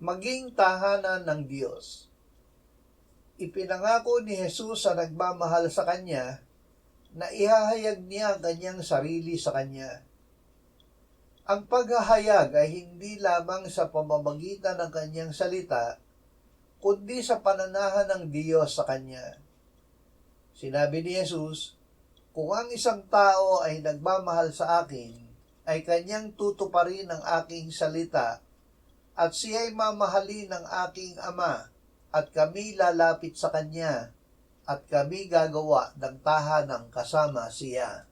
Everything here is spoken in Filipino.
maging tahanan ng Diyos. Ipinangako ni Jesus sa nagmamahal sa Kanya na ihahayag niya ang Kanyang sarili sa Kanya. Ang paghahayag ay hindi lamang sa pamamagitan ng Kanyang salita, kundi sa pananahan ng Diyos sa Kanya. Sinabi ni Jesus, "Kung ang isang tao ay nagmamahal sa akin, ay Kanyang tutuparin ang aking salita, at siya'y mamahalin ng aking Ama, at kami lalapit sa Kanya, at kami gagawa ng tahanang kasama siya."